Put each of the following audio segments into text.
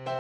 Hello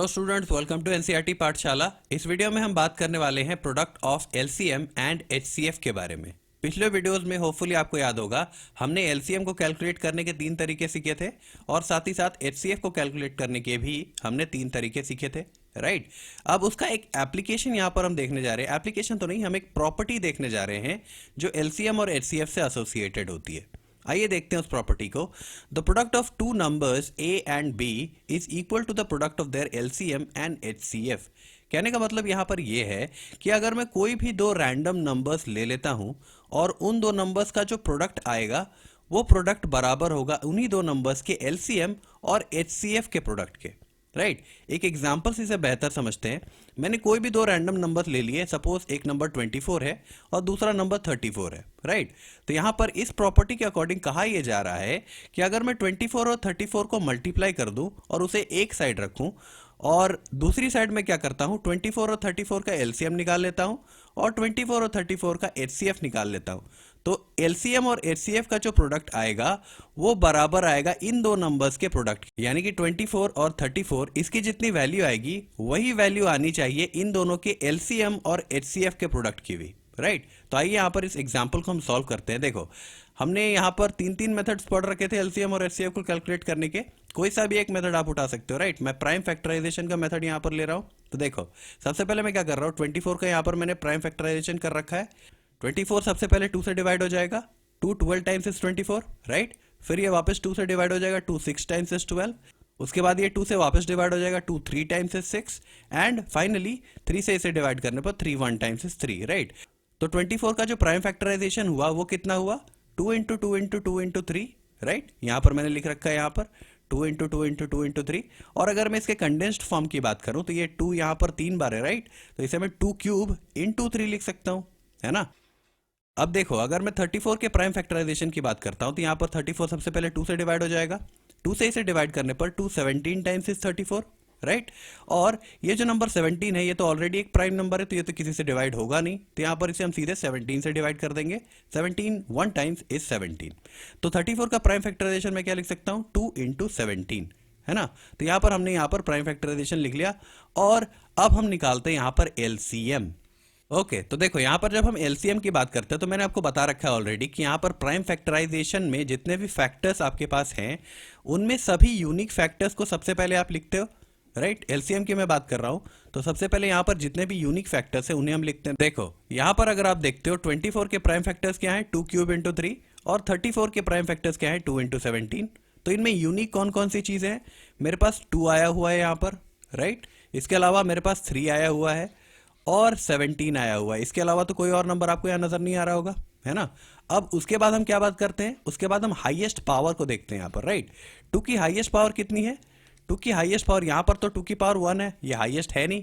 students, welcome to NCERT Pathshala. इस video में हम बात करने वाले हैं product of LCM and HCF के बारे में। पिछले वीडियोस में होपफुली आपको याद होगा, हमने एलसीएम को कैलकुलेट करने के 3 तरीके सीखे थे और साथ ही साथ एचसीएफ को कैलकुलेट करने के भी हमने 3 तरीके सीखे थे, राइट। अब उसका एक एप्लीकेशन यहाँ पर हम देखने जा रहे हैं। एप्लीकेशन तो नहीं, हम एक प्रॉपर्टी देखने जा रहे हैं जो एलसीएम और एचसीएफ से एसोसिएटेड होती है। आइए देखते हैं उस प्रॉपर्टी को। The product of two numbers A and B is equal to the product of their LCM and HCF. कहने का मतलब यहां पर यह है कि अगर मैं कोई भी 2 रैंडम नंबर्स ले लेता हूं और उन 2 नंबर्स का जो प्रोडक्ट आएगा वो प्रोडक्ट बराबर होगा उन्हीं 2 नंबर्स के एलसीएम और एचसीएफ के प्रोडक्ट के, राइट। एक एग्जाम्पल से इसे बेहतर समझते हैं। मैंने कोई भी 2 रैंडम नंबर ले लिए, सपोज एक नंबर 24 है और दूसरा नंबर 34 है, राइट। तो यहां पर इस प्रॉपर्टी के अकॉर्डिंग कहा यह जा रहा है कि अगर मैं 24 और 34 को मल्टीप्लाई कर दूं और उसे एक साइड रखूं और दूसरी साइड में क्या करता हूं, 24 और 34 का एलसीएम निकाल लेता हूं और 24 और 34 का एचसीएफ निकाल लेता हूं, तो एलसीएम और एचसीएफ का जो प्रोडक्ट आएगा वो बराबर आएगा इन 2 नंबर्स के प्रोडक्ट, यानी कि 24 और 34 इसकी जितनी वैल्यू आएगी वही वैल्यू आनी चाहिए इन दोनों के एलसीएम और एचसीएफ के प्रोडक्ट की भी, राइट। तो आइए यहाँ पर इस एग्जाम्पल को हम सॉल्व करते हैं। देखो, हमने यहाँ पर 3 मेथड्स पढ़ रखे थे एलसीएम और एचसीएफ को कैलकुलेट करने के। कोई सा भी एक मेथड आप उठा सकते हो, राइट। मैं प्राइम फैक्टराइजेशन का मेथड यहाँ पर ले रहा हूँ। तो देखो, सबसे पहले मैं क्या कर रहा हूँ, 24 का यहाँ पर मैंने प्राइम फैक्टराइजेशन कर रखा है। 24 सबसे पहले 2 से डिवाइड हो जाएगा, 2 12 टाइम्स इज 24, राइट। फिर ये वापस 2 से डिवाइड हो जाएगा, 2 6 टाइम्स इज 12। उसके बाद ये 2 से वापस डिवाइड हो जाएगा, 2 3 टाइम्स इज 6 एंड फाइनली 3 से इसे डिवाइड करने पर 3 1 टाइम्स इज 3, राइट। तो 24 का जो प्राइम फैक्टराइजेशन हुआ वो कितना हुआ, 2 इंटू 2 इंटू 2 इंटू 3, राइट। यहां पर मैंने लिख रखा है यहाँ पर 2 इंटू 2 इंटू 2 इंटू 3। और अगर मैं इसके कंडेंस्ड फॉर्म की बात करूं तो ये 2 यहाँ पर 3 बार है, राइट। तो इसे मैं 2 क्यूब इंटू 3 लिख सकता हूं, है ना। अब देखो, अगर मैं 34 के प्राइम फैक्टराइजेशन की बात करता हूं तो यहां पर 34 सबसे पहले 2 से डिवाइड हो जाएगा, 2 से इसे डिवाइड करने पर 2 17 टाइम्स इज 34, राइट। और ये जो नंबर 17 है ये तो ऑलरेडी एक प्राइम नंबर है, तो ये तो किसी से डिवाइड होगा नहीं, तो यहां पर इसे हम सीधे 17 से डिवाइड कर देंगे। 17 1 टाइम्स इज 17। तो 34 का प्राइम फैक्टराइजेशन मैं क्या लिख सकता हूं, 2 इंटू 17, है ना। तो यहां पर हमने यहां पर प्राइम फैक्टराइजेशन लिख लिया और अब हम निकालते हैं यहां पर एलसीएम। ओके, तो देखो यहां पर जब हम एलसीएम की बात करते हैं तो मैंने आपको बता रखा है ऑलरेडी कि यहां पर प्राइम फैक्टराइजेशन में जितने भी फैक्टर्स आपके पास हैं उनमें सभी यूनिक फैक्टर्स को सबसे पहले आप लिखते हो, राइट। एलसीएम की मैं बात कर रहा हूं तो सबसे पहले यहां पर जितने भी यूनिक फैक्टर्स हैं उन्हें हम लिखते हैं। देखो यहां पर अगर आप देखते हो 24 के प्राइम फैक्टर्स क्या है, 2 क्यूब इंटू 3 और 34 के प्राइम फैक्टर्स क्या है, 2 इंटू 17। तो इनमें यूनिक कौन कौन सी चीजें हैं, मेरे पास 2 आया हुआ है यहां पर, राइट। इसके अलावा मेरे पास 3 आया हुआ है और 17 आया हुआ है। इसके अलावा तो कोई और नंबर आपको यहाँ नजर नहीं आ रहा होगा, है ना। अब उसके बाद हम क्या बात करते हैं, उसके बाद हम हाईएस्ट पावर को देखते हैं यहाँ पर, राइट। 2 की हाईएस्ट पावर कितनी है, 2 की हाईएस्ट पावर यहाँ पर तो 2 की पावर 1 है, ये हाईएस्ट है नहीं।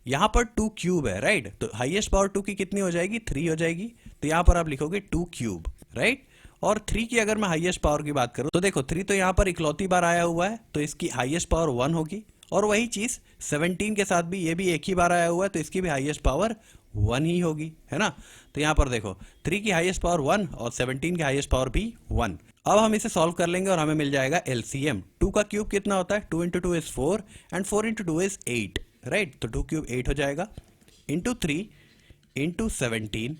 यहाँ पर 2 क्यूब है, राइट। तो हाईएस्ट पावर 2 की कितनी हो जाएगी, 3 हो जाएगी। तो यहाँ पर आप लिखोगे 2 क्यूब, राइट। और 3 की अगर मैं हाईएस्ट पावर की बात करूं तो देखो 3 तो यहाँ पर इकलौती बार आया हुआ है तो इसकी हाईएस्ट पावर 1 होगी। और वही चीज 17 के साथ भी, ये भी एक ही बार आया हुआ है तो इसकी भी हाईएस्ट पावर 1 ही होगी, है ना। तो यहां पर देखो 3 की हाईएस्ट पावर 1 और 17 की हाईएस्ट पावर भी 1। अब हम इसे सॉल्व कर लेंगे और हमें मिल जाएगा एलसीएम। 2 का क्यूब कितना होता है, 2 into 2 is 4 and 4 into 2 is 8, right. तो 2 क्यूब 8 हो जाएगा इंटू 3 इंटू 17।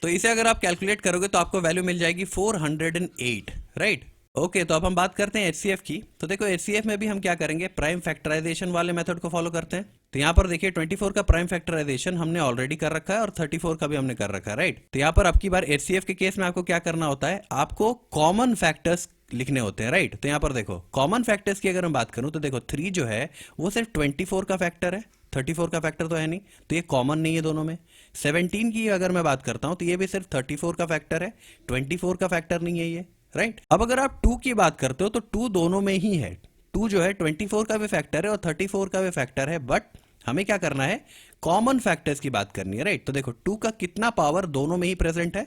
तो इसे अगर आप कैलकुलेट करोगे तो आपको वैल्यू मिल जाएगी 408, राइट। ओके, तो अब हम बात करते हैं एचसीएफ की। तो देखो एचसीएफ में भी हम क्या करेंगे, प्राइम फैक्टराइजेशन वाले मेथड को फॉलो करते हैं। तो यहाँ पर देखिए 24 का प्राइम फैक्टराइजेशन हमने ऑलरेडी कर रखा है और 34 का भी हमने कर रखा है, राइट। तो यहाँ पर अब की बार एचसीएफ के केस में आपको क्या करना होता है, आपको कॉमन फैक्टर्स लिखने होते हैं, राइट। तो यहाँ पर देखो कॉमन फैक्टर्स की अगर मैं बात करूं तो देखो 3 जो है वो सिर्फ 24 का फैक्टर है, 34 का फैक्टर तो है नहीं, तो ये कॉमन नहीं है दोनों में। 17 की अगर मैं बात करता हूं तो ये भी सिर्फ 34 का फैक्टर है, 24 का फैक्टर नहीं है ये, राइट। अब अगर आप 2 की बात करते हो तो 2 दोनों में ही है। 2 जो है 24 का भी फैक्टर है और 34 का भी फैक्टर है, बट हमें क्या करना है, कॉमन फैक्टर्स की बात करनी है, राइट। तो देखो 2 का कितना पावर दोनों में ही प्रेजेंट है,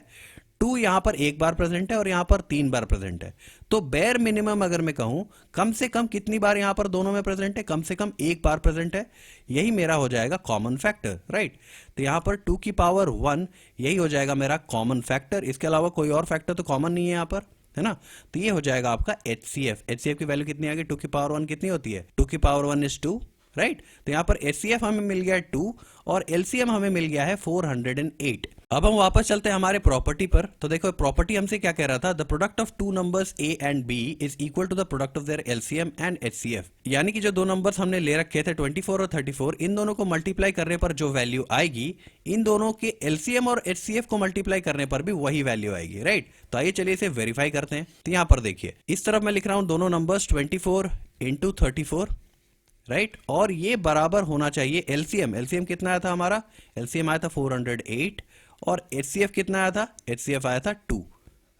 2 यहां पर एक बार प्रेजेंट है और यहां पर 3 बार प्रेजेंट है। तो बेयर मिनिमम अगर मैं कहूं कम से कम कितनी बार यहां पर दोनों में प्रेजेंट है, कम से कम एक बार प्रेजेंट है। यही मेरा हो जाएगा कॉमन फैक्टर, राइट। तो यहां पर 2 की पावर 1 यही हो जाएगा मेरा कॉमन फैक्टर। इसके अलावा कोई और फैक्टर तो कॉमन नहीं है यहां पर, है ना। तो ये हो जाएगा आपका HCF। HCF की वैल्यू कितनी आ गई, 2 की पावर 1 कितनी होती है, 2 की पावर 1 इज 2, राइट। तो यहां पर HCF हमें मिल गया है 2 और LCM हमें मिल गया है 408। अब हम वापस चलते हैं हमारे प्रॉपर्टी पर। तो देखो प्रॉपर्टी हमसे क्या कह रहा था, the product of two numbers A and B is equal to the product of their LCM and HCF। यानी कि जो दो नंबर्स हमने ले रखे थे 24 और 34, इन दोनों को मल्टीप्लाई करने पर जो वैल्यू आएगी, इन दोनों के LCM और HCF को मल्टीप्लाई करने पर भी वही वैल्यू आएगी, राइट। तो आइए चलिए इसे वेरीफाई करते हैं। तो यहां पर देखिए इस तरफ मैं लिख रहा हूं दोनों नंबर्स 24 इंटू 34, राइट। और ये बराबर होना चाहिए LCM कितना आया था हमारा, LCM आया था 408 और HCF कितना आया था, HCF आया था 2,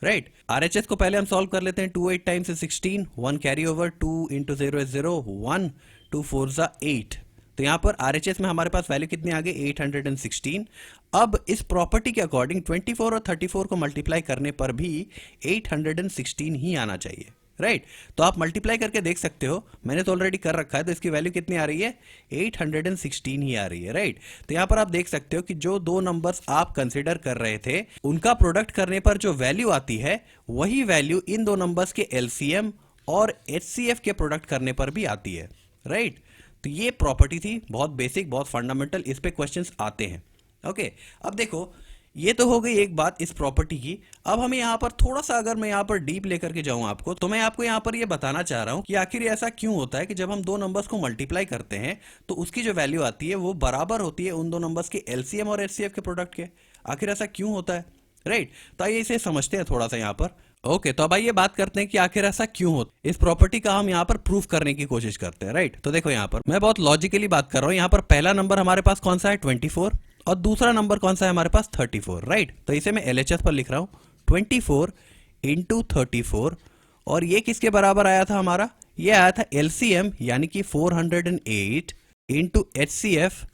राइट। RHS को पहले हम सॉल्व कर लेते हैं। 2 8 times 16, 1 carry over, 2 into 0 is 0, 1, 2 4 जा 8। तो यहां पर RHS में हमारे पास वैल्यू कितनी आ गई, 816। अब इस प्रॉपर्टी के अकॉर्डिंग 24 और 34 को मल्टीप्लाई करने पर भी 816 ही आना चाहिए, राइट। तो आप मल्टीप्लाई करके देख सकते हो, मैंने तो ऑलरेडी कर रखा है। तो इसकी वैल्यू कितनी आ रही है, 816 ही आ रही है, राइट। तो यहां पर आप देख सकते हो कि जो दो नंबर्स आप कंसीडर कर रहे थे उनका प्रोडक्ट करने पर जो वैल्यू आती है वही वैल्यू इन दो नंबर्स के LCM और HCF के प्रोडक्ट करने पर भी आती है, राइट। तो ये प्रॉपर्टी थी, बहुत बेसिक, बहुत फंडामेंटल, इस पे क्वेश्चंस आते हैं। ओके, अब देखो ये तो हो गई एक बात इस प्रॉपर्टी की। अब हमें यहाँ पर थोड़ा सा अगर मैं यहाँ पर डीप लेकर के जाऊँ आपको, तो मैं आपको यहाँ पर ये बताना चाह रहा हूँ कि आखिर ऐसा क्यों होता है कि जब हम दो नंबर्स को मल्टीप्लाई करते हैं तो उसकी जो वैल्यू आती है वो बराबर होती है उन दो नंबर्स के LCM और HCF के प्रोडक्ट के। आखिर ऐसा क्यों होता है, राइट। तो आइए इसे समझते हैं थोड़ा सा यहाँ पर। ओके, तो अब आइए बात करते हैं कि आखिर ऐसा क्यों होता है। इस प्रॉपर्टी का हम यहाँ पर प्रूफ करने की कोशिश करते हैं, राइट। तो देखो यहाँ पर मैं बहुत लॉजिकली बात कर रहा हूँ। यहाँ पर पहला नंबर हमारे पास कौन सा है, 24, और दूसरा नंबर कौन सा है हमारे पास, 34, राइट। तो इसे मैं LHS पर लिख रहा हूँ 24 इंटू 34, और ये किसके बराबर आया था हमारा, ये आया था LCM यानी कि 408 इंटू HCF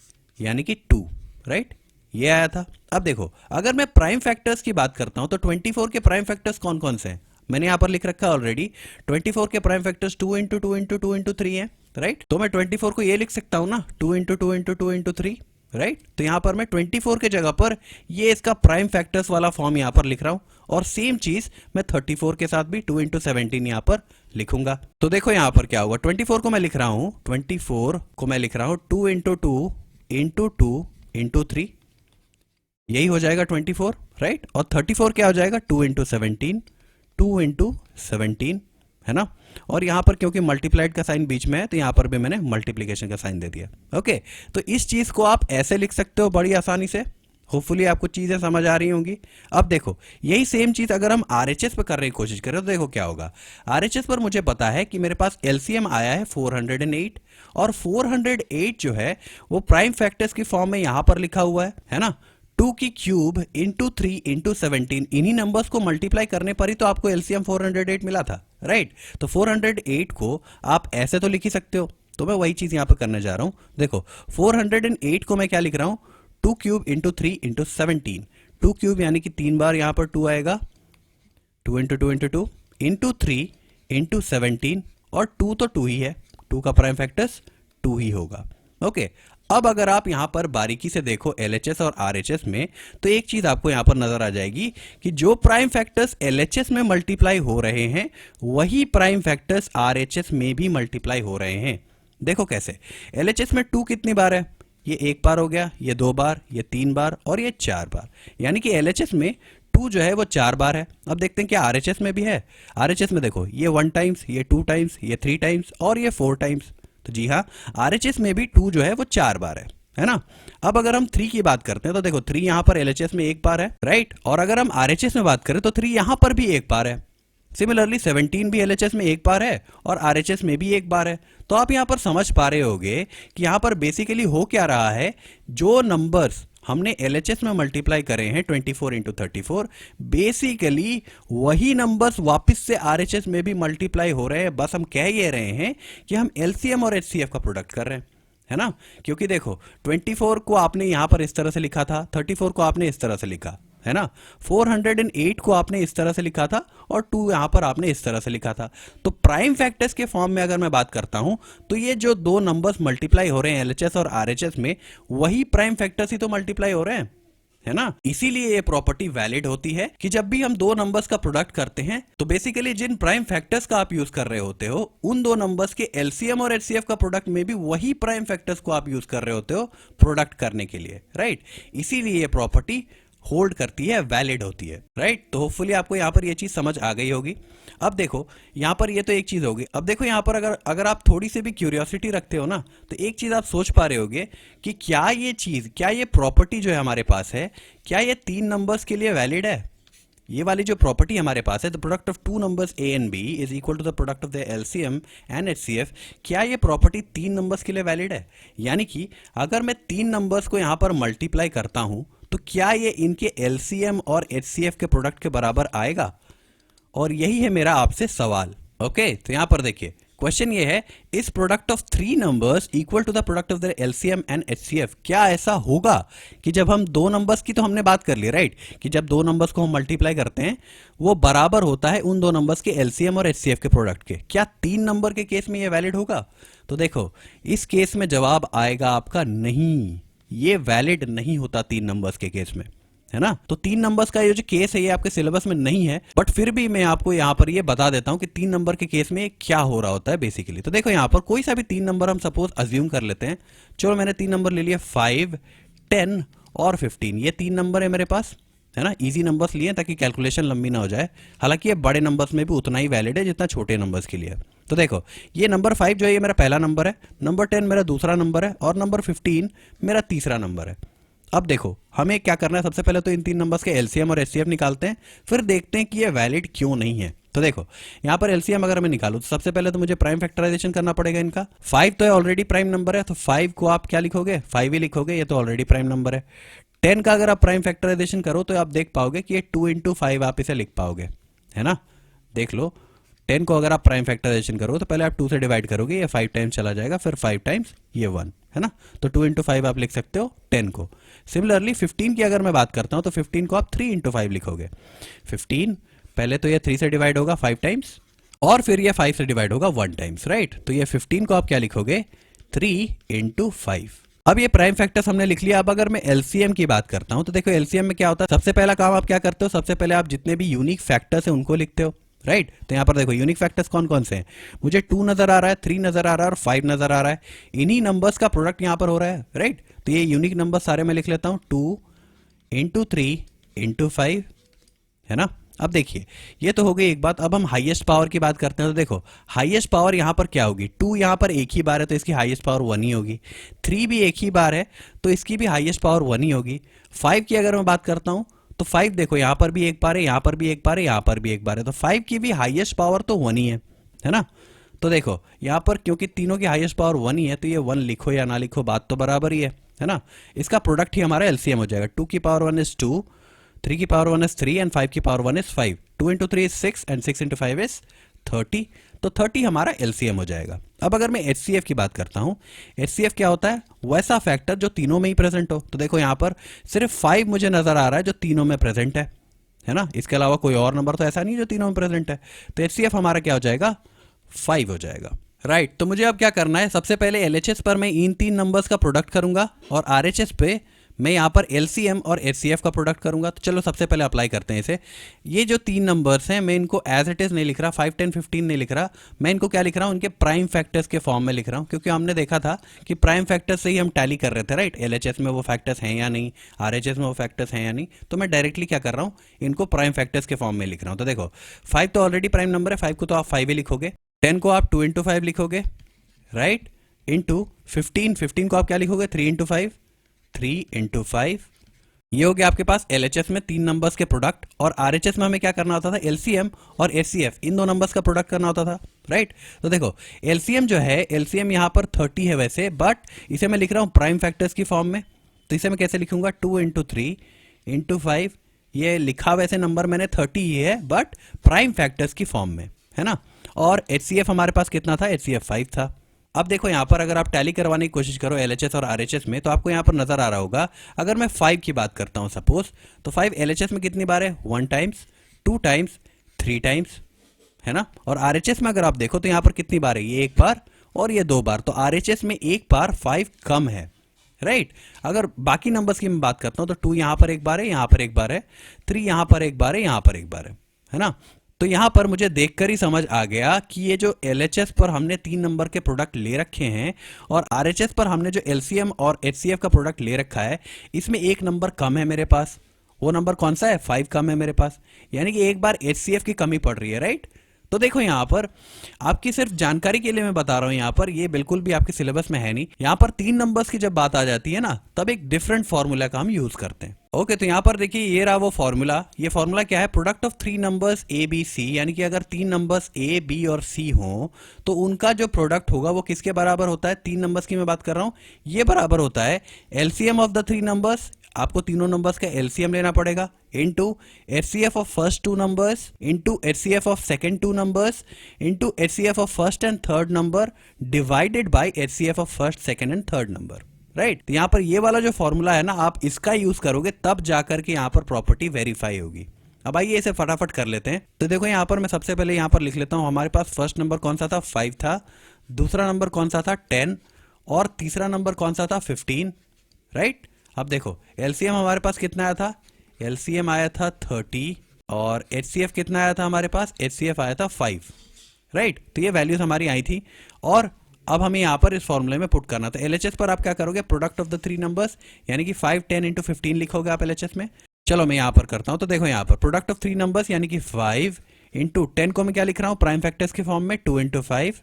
यानी कि 2, राइट। ये आया था। अब देखो अगर मैं प्राइम फैक्टर्स की बात करता हूं तो 24 के प्राइम फैक्टर्स कौन कौन से हैं, मैंने यहां पर लिख रखा है ऑलरेडी। 24 के prime factors 2 into 2 into 2 into 3 है, राइट। तो मैं 24 को ये लिख सकता हूं ना, 2 इंटू 2 इंटू 2 इंटू 3, राइट। तो यहां पर मैं 24 के जगह पर ये इसका प्राइम फैक्टर्स वाला फॉर्म यहां पर लिख रहा हूं, और सेम चीज मैं 34 के साथ भी 2 इंटू 17 यहां पर लिखूंगा। तो देखो यहां पर क्या होगा, 24 को मैं लिख रहा हूं 2 इंटू 2 इंटू 2 इंटू 3, यही हो जाएगा 24, राइट। और 34 क्या हो जाएगा, 2 इंटू 17, 2 इंटू 17, है ना। और यहां पर क्योंकि मल्टीप्लाइड का साइन बीच में है तो यहां पर भी मैंने मल्टीप्लीकेशन का साइन दे दिया। ओके, तो इस चीज को आप ऐसे लिख सकते हो बड़ी आसानी से। होपफुली आपको चीजें समझ आ रही होंगी। अब देखो यही सेम चीज अगर हम RHS पर करने की कोशिश करें तो देखो क्या होगा। RHS पर मुझे पता है कि मेरे पास LCM आया है 408, और 408 जो है वो प्राइम फैक्टर्स की फॉर्म में यहां पर लिखा हुआ है ना। 2 की क्यूब इंटू 3 इंटू 17, इन्हीं नंबर्स को मल्टीप्लाई करने पर ही तो आपको LCM 408 मिला था, राइट। तो 408 को आप ऐसे तो लिख ही सकते हो, तो मैं वही चीज यहां पर करने जा रहा हूं। देखो 408 को मैं क्या लिख रहा हूं, 2 क्यूब इंटू 3 इंटू 17, 2 क्यूब यानी कि 3 बार यहां पर 2 आएगा, 2 इंटू 2 इंटू 2 इंटू 3 इंटू 17, और 2 तो 2 ही है, 2 का प्राइम फैक्टर्स 2 ही होगा। ओके, अब अगर आप यहां पर बारीकी से देखो LHS और RHS में, तो एक चीज आपको यहां पर नजर आ जाएगी कि जो प्राइम फैक्टर्स LHS में मल्टीप्लाई हो रहे हैं वही प्राइम फैक्टर्स RHS में भी मल्टीप्लाई हो रहे हैं। देखो कैसे, LHS में 2 कितनी बार है, ये 1 बार हो गया, ये 2 बार, ये 3 बार, और ये 4 बार, यानी कि LHS में 2 जो है वो 4 बार है। अब देखते हैं क्या RHS में भी है। RHS में देखो ये 1 टाइम्स, ये 2 टाइम्स, ये 3 टाइम्स, और ये 4 टाइम्स। तो जी हाँ, RHS में भी 2 जो है वो 4 बार है ना। अब अगर हम 3 की बात करते हैं तो देखो 3 यहां पर LHS में 1 बार है, राइट। और अगर हम RHS में बात करें तो 3 यहां पर भी 1 बार है। सिमिलरली 17 भी LHS में 1 बार है और RHS में भी 1 बार है। तो आप यहां पर समझ पा रहे होगे कि यहां पर बेसिकली हो क्या रहा है, जो नंबर्स हमने LHS में मल्टीप्लाई करे हैं 24 इंटू 34, बेसिकली वही नंबर्स वापस से RHS में भी मल्टीप्लाई हो रहे हैं। बस हम कह ये रहे हैं कि हम LCM और HCF का प्रोडक्ट कर रहे हैं, है ना। क्योंकि देखो 24 को आपने यहां पर इस तरह से लिखा था, 34 को आपने इस तरह से लिखा, है ना। 408 को आपने इस तरह से लिखा था और 2 यहां पर आपने इस तरह से लिखा था। तो प्राइम फैक्टर्स के फॉर्म में अगर मैं बात करता हूं तो ये जो दो नंबर्स मल्टीप्लाई हो रहे हैं एलएचएस और आरएचएस में, वही प्राइम फैक्टर्स ही तो मल्टीप्लाई हो रहे हैं, है ना। इसीलिए ये प्रॉपर्टी वैलिड होती है कि जब भी हम दो नंबर्स का प्रोडक्ट करते हैं तो बेसिकली जिन प्राइम फैक्टर्स का आप यूज कर रहे होते हो उन दो नंबर्स के एलसीएम और एचसीएफ का प्रोडक्ट में भी वही प्राइम फैक्टर्स को आप यूज कर रहे होते हो प्रोडक्ट करने के लिए, राइट। इसीलिए ये प्रॉपर्टी होल्ड करती है, वैलिड होती है, राइट। तो होपफुली आपको यहां पर ये चीज समझ आ गई होगी। अब देखो यहां पर ये तो एक चीज होगी। अब देखो यहां पर अगर आप थोड़ी सी भी क्यूरियोसिटी रखते हो ना तो एक चीज आप सोच पा रहे होगे कि क्या ये प्रॉपर्टी जो है हमारे पास है, क्या ये 3 नंबर्स के लिए वैलिड है। ये वाली जो प्रॉपर्टी हमारे पास है, the product of 2 numbers A and B is equal to the product of the LCM and HCF, क्या ये प्रॉपर्टी 3 नंबर्स के लिए वैलिड है। यानी कि अगर मैं 3 नंबर्स को यहां पर मल्टीप्लाई करता हूं तो क्या ये इनके एलसीएम और एचसीएफ के प्रोडक्ट के बराबर आएगा। और यही है मेरा आपसे सवाल। ओके, तो यहां पर देखिए क्वेश्चन ये है, इस product of 3 numbers equal to the product of the LCM and HCF. क्या ऐसा होगा कि जब हम दो नंबर्स की तो हमने बात कर ली, राइट, कि जब दो नंबर्स को हम मल्टीप्लाई करते हैं वो बराबर होता है उन दो नंबर्स के एलसीएम और एचसीएफ के प्रोडक्ट के। क्या 3 नंबर के केस में ये वैलिड होगा। तो देखो इस केस में जवाब आएगा आपका नहीं, ये वैलिड नहीं होता 3 नंबर्स के केस में, है ना। तो 3 नंबर्स का ये जो केस है ये आपके सिलेबस में नहीं है, बट फिर भी मैं आपको यहां पर ये बता देता हूं कि 3 नंबर के केस में क्या हो रहा होता है बेसिकली। तो देखो यहां पर कोई सा भी 3 नंबर हम सपोज अज्यूम कर लेते हैं। चलो मैंने 3 नंबर ले लिया, 5, 10 और 15। ये 3 नंबर है मेरे पास, है ना। इजी नंबर्स लिए ताकि कैलकुलेशन लंबी ना हो जाए। हालांकि ये बड़े नंबर्स में भी उतना ही वैलिड है जितना छोटे नंबर्स के लिए। तो देखो ये नंबर 5 जो है ये मेरा पहला नंबर है, नंबर 10 मेरा दूसरा नंबर है और नंबर 15 मेरा तीसरा नंबर है। अब देखो हमें क्या करना है, सबसे पहले तो इन 3 नंबर्स के एलसीएम और एचसीएफ निकालते हैं, फिर देखते हैं कि ये वैलिड क्यों नहीं है। तो देखो यहां पर एलसीएम अगर मैं निकालूं तो सबसे पहले तो मुझे प्राइम फैक्टराइजेशन करना पड़ेगा इनका। 5 तो ऑलरेडी प्राइम नंबर है तो 5 को आप क्या लिखोगे, 5 ही लिखोगे, ये तो ऑलरेडी प्राइम नंबर है। 10 का अगर आप प्राइम फैक्टराइजेशन करो तो आप देख पाओगे कि ये 2 इंटू 5 आप इसे लिख पाओगे, है ना। देख लो 10 को अगर आप प्राइम फैक्टराइजेशन करो तो पहले आप 2 से डिवाइड करोगे, ये 5 टाइम्स चला जाएगा, फिर 5 टाइम्स ये 1, है ना। तो 2 इंटू 5 आप लिख सकते हो 10 को। सिमिलरली 15 की अगर मैं बात करता हूं तो 15 को आप 3 इंटू 5 लिखोगे। 15 पहले तो ये 3 से डिवाइड होगा 5 टाइम्स और फिर ये 5 से डिवाइड होगा 1 टाइम्स, राइट। तो ये 15 को आप क्या लिखोगे, 3 इंटू 5। अब ये प्राइम फैक्टर्स हमने लिख लिया। अब अगर मैं एलसीएम की बात करता हूं तो देखो एलसीएम में क्या होता है, सबसे पहला काम आप क्या करते हो, सबसे पहले आप जितने भी यूनिक फैक्टर्स हैं उनको लिखते हो, राइट। तो यहां पर देखो यूनिक फैक्टर्स कौन कौन से हैं, मुझे 2 नजर आ रहा है, 3 नजर आ रहा है और 5 नजर आ रहा है। इन्हीं नंबर्स का प्रोडक्ट यहां पर हो रहा है, राइट। तो ये यूनिक नंबर सारे मैं लिख लेता हूं, 2 इंटू 3 इंटू 5, है ना। अब देखिए ये तो हो गई एक बात। अब हम हाईएस्ट पावर की बात करते हैं तो देखो हाईएस्ट पावर यहां पर क्या होगी, 2 यहां पर एक ही बार है तो इसकी हाईएस्ट पावर 1 ही होगी। 3 भी एक ही बार है तो इसकी भी हाईएस्ट पावर 1 ही होगी। 5 की अगर मैं बात करता हूं तो 5 देखो यहां पर भी एक बार है, यहां पर भी एक बार है, यहां पर भी एक बार है, तो 5 की भी हाईएस्ट पावर तो 1 ही है ना। तो देखो यहां पर क्योंकि तीनों की हाईएस्ट पावर 1 ही है तो ये 1 लिखो या ना लिखो बात तो बराबर ही है ना। इसका प्रोडक्ट ही हमारा एलसीएम हो जाएगा। 2 की पावर 1 इज 2, 3 की पावर 1 इज 3 एंड 5 की power 1 is 5। 2 into 3 is 6 and 6 into 5 is 30। तो 30 हमारा एलसीएम हो जाएगा। अब अगर मैं एचसीएफ की बात करता हूं, एचसीएफ क्या होता है, वैसा फैक्टर जो तीनों में ही प्रेजेंट हो। तो देखो यहां पर सिर्फ 5 मुझे नजर आ रहा है जो तीनों में प्रेजेंट है ना। इसके अलावा कोई और नंबर तो ऐसा नहीं जो तीनों में प्रेजेंट है। तो एचसीएफ हमारा क्या हो जाएगा, 5 हो जाएगा, राइट। तो मुझे अब क्या करना है, सबसे पहले एलएचएस पर मैं इन 3 नंबर्स का प्रोडक्ट करूंगा और आरएचएस पे मैं यहां पर एलसीएम और एचसीएफ का प्रोडक्ट करूंगा। तो चलो सबसे पहले अप्लाई करते हैं इसे। ये जो 3 नंबर्स हैं मैं इनको एज इट इज नहीं लिख रहा, 5, 10, 15 नहीं लिख रहा, मैं इनको क्या लिख रहा हूं, उनके प्राइम फैक्टर्स के फॉर्म में लिख रहा हूं। क्योंकि हमने देखा था कि प्राइम फैक्टर्स से ही हम टैली कर रहे थे, राइट। एलएचएस में वो फैक्टर्स हैं या नहीं, आरएचएस में वो फैक्टर्स हैं या नहीं। तो मैं डायरेक्टली क्या कर रहा हूं, इनको प्राइम फैक्टर्स के फॉर्म में लिख रहा हूं। तो देखो 5 तो ऑलरेडी प्राइम नंबर है, 5 को तो आप 5 ही लिखोगे, 10 को आप 2 इंटू 5 लिखोगे, राइट, इंटू 15 को आप क्या लिखोगे, 3 इंटू 5, 3 इंटू 5। ये हो गया आपके पास एलएचएस में 3 नंबर्स के प्रोडक्ट। और आरएचएस में हमें क्या करना होता था, एलसीएम और एचसीएफ इन 2 नंबर्स का प्रोडक्ट करना होता था, राइट। तो देखो एलसीएम जो है, एलसीएम यहां पर 30 है वैसे, बट इसे मैं लिख रहा हूं प्राइम फैक्टर्स की फॉर्म में। तो इसे मैं कैसे लिखूंगा, 2 इंटू 3 इंटू 5। ये लिखा वैसे नंबर मैंने 30 ही है बट प्राइम फैक्टर्स की फॉर्म में, है ना। और एचसीएफ हमारे पास कितना था, एचसीएफ 5 था। अब देखो यहाँ पर अगर आप टैली करवाने की कोशिश करो LHS और RHS में, तो आपको यहाँ पर नजर आ रहा होगा, अगर मैं 5 की बात करता हूँ सपोज, तो 5 LHS में कितनी बार है, 1 टाइम्स, 2 टाइम्स, 3 टाइम्स, है ना। और RHS में अगर आप देखो तो यहाँ पर कितनी बार है, ये 1 बार और ये 2 बार, तो RHS में 1 बार 5 कम है, राइट। अगर बाकी नंबर्स की मैं बात करता हूँ तो 2 यहाँ पर 1 बार है, यहाँ पर 1 बार है, 3 यहाँ पर 1 बार है, यहाँ पर 1 बार है ना। तो यहाँ पर मुझे देखकर ही समझ आ गया कि ये जो LHS पर हमने 3 नंबर के प्रोडक्ट ले रखे हैं और RHS पर हमने जो LCM और HCF का प्रोडक्ट ले रखा है, इसमें 1 नंबर कम है मेरे पास। वो नंबर कौन सा है, 5 कम है मेरे पास, यानी कि एक बार HCF की कमी पड़ रही है, राइट। तो देखो यहाँ पर आपकी सिर्फ जानकारी के लिए मैं बता रहा हूं, यहाँ पर ये बिल्कुल भी आपके सिलेबस में है नहीं। यहाँ पर 3 नंबर्स की जब बात आ जाती है ना, तब एक डिफरेंट फॉर्मूला का हम यूज करते हैं। ओके, तो यहाँ पर देखिए ये रहा वो फॉर्मूला। ये फॉर्मूला क्या है, product of 3 numbers A B C, यानी कि अगर 3 नंबर्स A B और C हो तो उनका जो प्रोडक्ट होगा वो किसके बराबर होता है, 3 नंबर्स की मैं बात कर रहा हूं, ये बराबर होता है LCM ऑफ द 3 नंबर्स, आपको तीनों नंबर्स का LCM लेना पड़ेगा, into HCF of first 2 numbers, into HCF of second 2 numbers, into HCF of first and third number, divided by HCF of first, second and third number, right. तो यहाँ पर ये वाला जो फॉर्मूला है ना, आप इसका यूज करोगे तब जाकर के यहाँ पर प्रॉपर्टी वेरीफाई होगी। अब आइए इसे फटाफट कर लेते हैं। तो देखो यहाँ पर मैं सबसे पहले यहाँ पर लिख लेता हूँ, हमारे पास फर्स्ट नंबर कौन सा था, 5 था, दूसरा नंबर कौन सा था, 10, और तीसरा नंबर कौन सा था, 15, राइट। अब देखो LCM हमारे पास कितना आया था, LCM आया था 30, और HCF कितना आया था हमारे पास, HCF आया था 5, राइट। तो ये वैल्यूज हमारी आई थी, और अब हमें यहाँ पर इस फॉर्मूले में पुट करना था। LHS पर आप क्या करोगे, प्रोडक्ट ऑफ द 3 नंबर्स, यानी कि 5, 10 इंटू 15 लिखोगे आप LHS में। चलो मैं यहाँ पर करता हूँ। तो देखो यहाँ पर प्रोडक्ट ऑफ 3 नंबर्स यानी कि 5 इंटू 10 को मैं क्या लिख रहा हूँ, प्राइम फैक्टर्स के फॉर्म में 2 इंटू 5,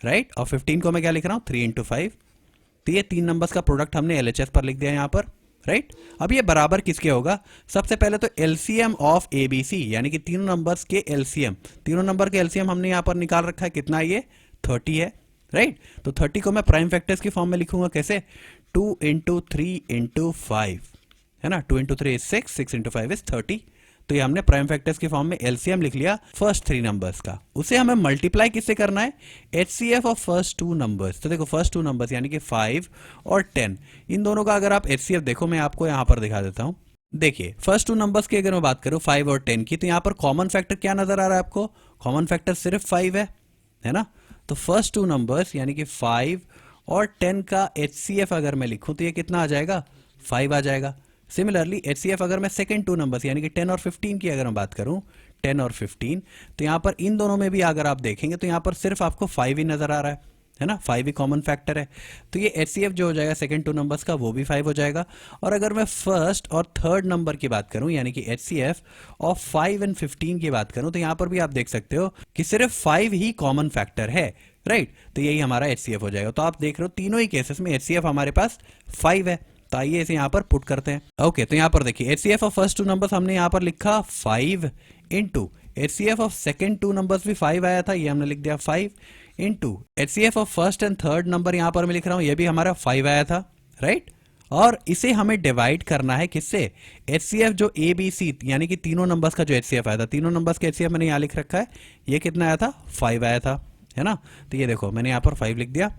राइट, और 15 को मैं क्या लिख रहा हूँ, 3 इंटू 5। तो ये 3 नंबर्स का प्रोडक्ट हमने LHS पर लिख दिया यहाँ पर, राइट। अब ये बराबर किसके होगा, सबसे पहले तो LCM ऑफ ABC, यानी कि तीनों नंबर्स के LCM, तीनों नंबर के LCM हमने यहाँ पर निकाल रखा है, कितना ये 30 है, राइट। तो 30 को मैं प्राइम फैक्टर्स की फॉर्म में लिखूंगा कैसे, 2 इंटू 3 इंटू 5, है ना, 2 इंटू 3 इज 6, 6 इंटू 5 इज 30। तो ये हमने प्राइम फैक्टर्स की फॉर्म में LCM लिख लिया फर्स्ट 3 नंबर्स का। उसे हमें मल्टीप्लाई किससे करना है, HCF ऑफ फर्स्ट 2 नंबर्स। तो देखो फर्स्ट 2 नंबर्स यानी कि 5 और 10, इन दोनों का अगर आप HCF देखो, मैं आपको यहां पर दिखा देता हूं। देखिए फर्स्ट 2 नंबर्स की अगर मैं बात करूं 5 और 10 की, तो यहां पर कॉमन फैक्टर क्या नजर आ रहा है आपको, कॉमन फैक्टर सिर्फ 5 है ना। तो फर्स्ट 2 नंबर्स यानी कि 5 और 10 का HCF अगर मैं लिखूं तो ये कितना आ जाएगा, 5 आ जाएगा। सिमिलरली HCF अगर मैं सेकंड 2 नंबर्स यानी कि 10 और 15 की अगर मैं बात करूं, 10 और 15, तो यहां पर इन दोनों में भी अगर आप देखेंगे तो यहां पर सिर्फ आपको 5 ही नजर आ रहा है ना, 5 ही कॉमन फैक्टर है। तो ये HCF जो हो जाएगा सेकंड 2 नंबर्स का, वो भी 5 हो जाएगा। और अगर मैं फर्स्ट और थर्ड नंबर की बात करूं यानी कि HCF ऑफ 5 एंड 15 की बात करूं, तो यहां पर भी आप देख सकते हो कि सिर्फ 5 ही कॉमन फैक्टर है, राइट। तो यही हमारा HCF हो जाएगा। तो आप देख रहे हो तीनों ही केसेस में HCF हमारे पास 5 है। तो आइए इसे यहाँ पर पुट करते हैं। ओके, तो यहाँ पर देखिए HCF ऑफ फर्स्ट 2 नंबर्स हमने यहाँ पर लिखा 5 into HCF of second 2 numbers भी 5 आया था, ये हमने लिख दिया 5 into HCF of first and third number यहाँ पर मैं लिख रहा हूँ, ये भी हमारा 5 आया था, राइट। और इसे हमें डिवाइड करना है किससे, HCF जो ABC यानी कि तीनों नंबर्स का जो HCF आया था, तीनों नंबर्स का HCF मैंने यहाँ लिख रखा है, ये कितना आया था, 5 आया था, है ना। तो ये देखो मैंने यहाँ पर 5 लिख दिया।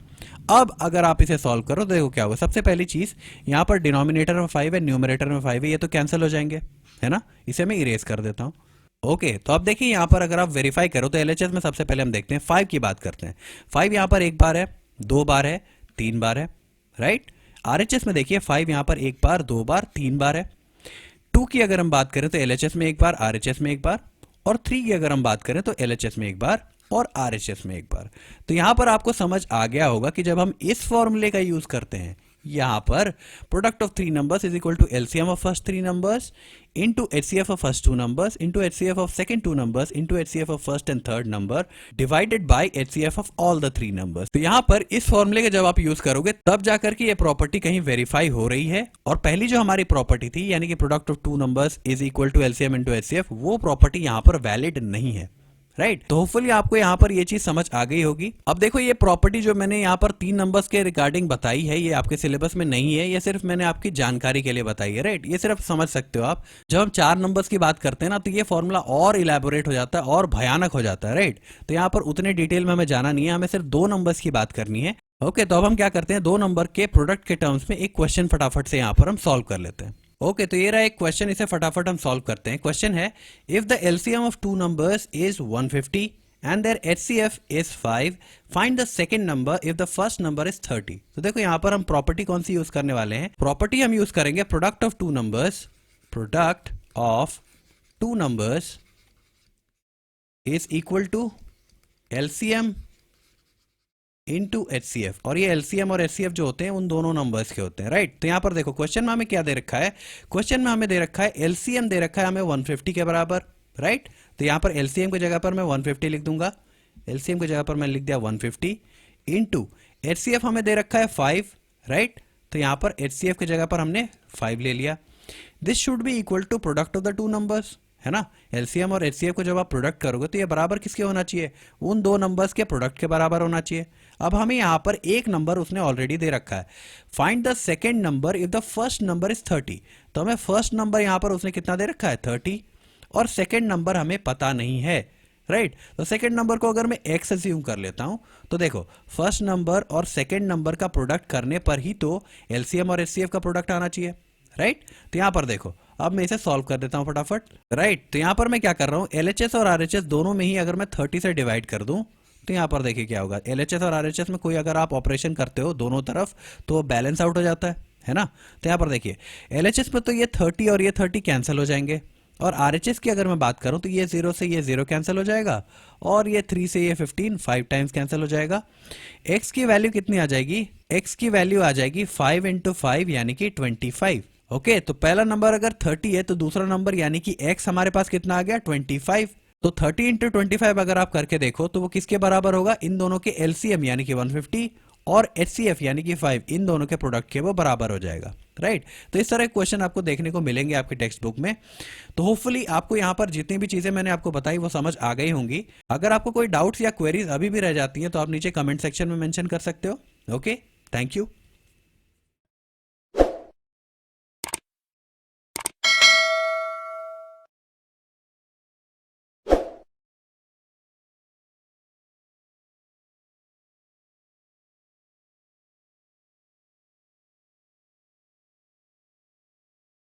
अब अगर आप इसे सॉल्व करो तो देखो क्या होगा, सबसे पहली चीज यहाँ पर डिनोमिनेटर में 5 है, न्यूमरेटर में 5 है, ये तो कैंसिल हो जाएंगे, है ना। इसे मैं इरेज कर देता हूँ। ओके, तो अब देखिए यहाँ पर अगर आप वेरीफाई करो तो LHS में सबसे पहले हम देखते हैं 5 की बात करते हैं। 5 यहाँ पर 1 बार है, 2 बार है, 3 बार है, राइट। RHS में देखिए 5 यहाँ पर 1 बार, 2 बार, 3 बार है। 2 की अगर हम बात करें तो LHS में 1 बार, RHS में 1 बार, और 3 की अगर हम बात करें तो LHS में 1 बार और RHS में 1 बार। तो यहां पर आपको समझ आ गया होगा कि जब हम इस फॉर्मूले का यूज करते हैं, यहां पर product of 3 numbers is equal to LCM of first 3 numbers into HCF of first 2 numbers into HCF of second 2 numbers into HCF of first and third number divided by HCF of all the 3 numbers. तो यहां पर इस फॉर्मूले का जब आप use करोगे तब जाकर के ये प्रॉपर्टी कहीं वेरीफाई हो रही है, और पहली जो हमारी प्रॉपर्टी थी यानी कि product of 2 numbers is equal to LCM into HCF, वो प्रॉपर्टी यहां पर वैलिड नहीं है, राइट। तो होपफुली आपको यहाँ पर ये चीज समझ आ गई होगी। अब देखो ये प्रॉपर्टी जो मैंने यहाँ पर 3 नंबर्स के रिगार्डिंग बताई है, ये आपके सिलेबस में नहीं है, ये सिर्फ मैंने आपकी जानकारी के लिए बताई है, राइट। ये सिर्फ समझ सकते हो आप। जब हम 4 नंबर्स की बात करते हैं ना, तो ये फॉर्मूला और इलेबोरेट हो जाता है और भयानक हो जाता है, राइट। तो यहाँ पर उतने डिटेल में हमें जाना नहीं है, हमें सिर्फ 2 नंबर्स की बात करनी है। ओके, तो अब हम क्या करते हैं, दो नंबर के प्रोडक्ट के टर्म्स में एक क्वेश्चन फटाफट से यहाँ पर हम सॉल्व कर लेते हैं। ओके, तो ये रहा एक क्वेश्चन, इसे फटाफट हम सॉल्व करते हैं। क्वेश्चन है, if the LCM of two numbers is 150 and their HCF is 5, find the second number if the first number is 30। तो देखो यहाँ पर हम प्रॉपर्टी कौन सी यूज करने वाले हैं, प्रॉपर्टी हम यूज करेंगे product of two numbers, product of two numbers is equal to LCM into HCF. और ये एलसीएम और एचसीएफ जो होते हैं उन दोनों नंबर्स के होते हैं, राइट। तो यहां पर देखो क्वेश्चन में हमें क्या दे रखा है, क्वेश्चन में हमें दे रखा है एलसीएम दे रखा है हमें 150 के बराबर, राइट। तो यहां पर एलसीएम की जगह पर मैं 150 लिख दूंगा, एलसीएम की जगह पर मैं लिख दिया 150 इनटू एचसीएफ हमें दे रखा है 5, राइट। तो यहां पर एचसीएफ की जगह पर हमने 5 ले लिया। This should be equal to product of the two numbers, है ना। एलसीएम और एचसीएफ को जब आप प्रोडक्ट करोगे तो ये बराबर किसके होना चाहिए, उन दो नंबर्स के प्रोडक्ट के बराबर होना चाहिए। अब हमें यहाँ पर एक नंबर उसने ऑलरेडी दे रखा है, find the second number if the first number is 30। तो हमें फर्स्ट नंबर यहाँ पर उसने कितना दे रखा है 30, और सेकेंड नंबर हमें पता नहीं है, राइट। तो सेकेंड नंबर को अगर मैं एक्स अज्यूम कर लेता हूं तो देखो फर्स्ट नंबर और सेकेंड नंबर का प्रोडक्ट करने पर ही तो एलसीएम और एचसीएफ का प्रोडक्ट आना चाहिए, राइट। तो यहां पर देखो अब मैं इसे सॉल्व कर देता हूं फटाफट, राइट। तो यहां पर मैं क्या कर रहा हूं, एलएचएस और आरएचएस दोनों में ही अगर मैं 30 से डिवाइड कर दूं तो यहां पर देखिए क्या होगा, एलएचएस और आरएचएस में कोई अगर आप ऑपरेशन करते हो दोनों तरफ तो बैलेंस आउट हो जाता है ना। तो यहां पर देखिए एलएचएस में तो ये 30 और ये 30 कैंसिल हो जाएंगे, और आरएचएस की अगर मैं बात करूं तो ये 0 से ये 0 कैंसिल हो जाएगा, और ये 3 से ये 15 5 टाइम्स कैंसिल हो जाएगा। एक्स की वैल्यू कितनी आ जाएगी, एक्स की वैल्यू आ जाएगी 5 इंटू 5 यानी कि 25। ओके, तो पहला नंबर अगर 30 है तो दूसरा नंबर यानी कि x हमारे पास कितना आ गया 25। तो 30 इंटू 25 अगर आप करके देखो तो वो किसके बराबर होगा, इन दोनों के एलसीएम यानी कि 150 और एचसीएफ यानी कि 5, इन दोनों के प्रोडक्ट के वो बराबर हो जाएगा, राइट। तो इस तरह के क्वेश्चन आपको देखने को मिलेंगे आपके टेक्स्ट बुक में। तो होपफुली आपको यहाँ पर जितनी भी चीजें मैंने आपको बताई वो समझ आ गई होंगी। अगर आपको कोई डाउट्स या क्वेरीज अभी भी रह जाती हैं तो आप नीचे कमेंट सेक्शन में मेंशन कर सकते हो। Okay, thank you.